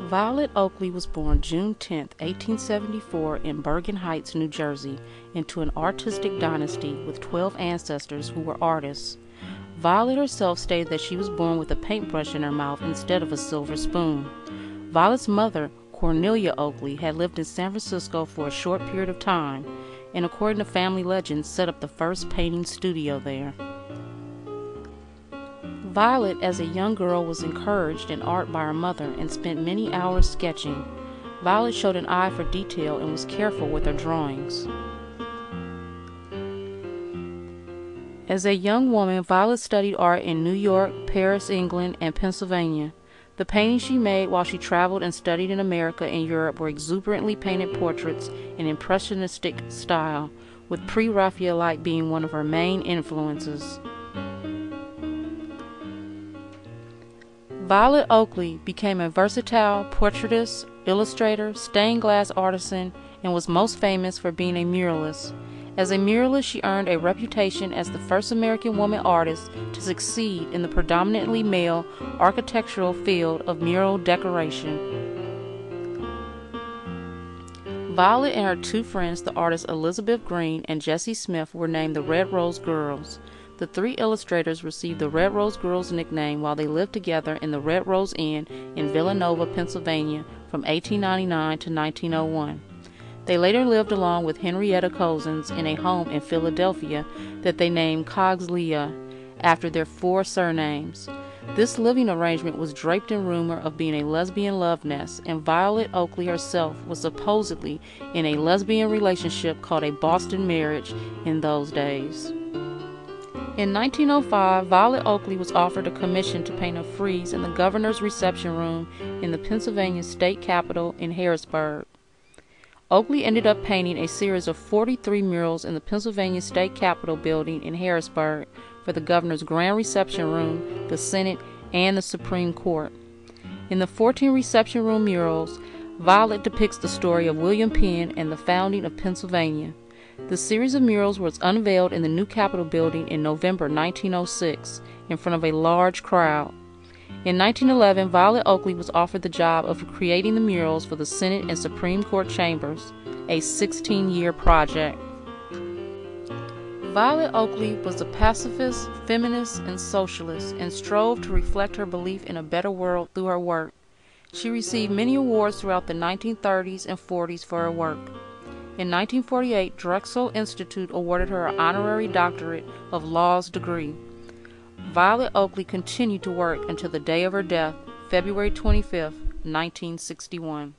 Violet Oakley was born June 10, 1874 in Bergen Heights, New Jersey, into an artistic dynasty with 12 ancestors who were artists. Violet herself stated that she was born with a paintbrush in her mouth instead of a silver spoon. Violet's mother, Cornelia Oakley, had lived in San Francisco for a short period of time, and according to family legends, set up the first painting studio there. Violet, as a young girl, was encouraged in art by her mother and spent many hours sketching. Violet showed an eye for detail and was careful with her drawings. As a young woman, Violet studied art in New York, Paris, England, and Pennsylvania. The paintings she made while she traveled and studied in America and Europe were exuberantly painted portraits in impressionistic style, with pre-Raphaelite being one of her main influences. Violet Oakley became a versatile portraitist, illustrator, stained glass artisan, and was most famous for being a muralist. As a muralist, she earned a reputation as the first American woman artist to succeed in the predominantly male architectural field of mural decoration. Violet and her two friends, the artists Elizabeth Green and Jessie Smith, were named the Red Rose Girls. The three illustrators received the Red Rose Girls nickname while they lived together in the Red Rose Inn in Villanova, Pennsylvania from 1899 to 1901. They later lived along with Henrietta Cozens in a home in Philadelphia that they named Cogslea after their four surnames. This living arrangement was draped in rumor of being a lesbian love nest, and Violet Oakley herself was supposedly in a lesbian relationship called a Boston marriage in those days. In 1905, Violet Oakley was offered a commission to paint a frieze in the governor's reception room in the Pennsylvania state capitol in Harrisburg. Oakley ended up painting a series of 43 murals in the Pennsylvania State Capitol building in Harrisburg for the governor's grand reception room, the Senate, and the Supreme Court. In the 14 reception room murals, Violet depicts the story of William Penn and the founding of Pennsylvania. The series of murals was unveiled in the new Capitol building in November 1906 in front of a large crowd. In 1911, Violet Oakley was offered the job of creating the murals for the Senate and Supreme Court chambers, a 16-year project. Violet Oakley was a pacifist, feminist, and socialist, and strove to reflect her belief in a better world through her work. She received many awards throughout the 1930s and 40s for her work. In 1948, Drexel Institute awarded her an honorary doctorate of laws degree. Violet Oakley continued to work until the day of her death, February 25, 1961.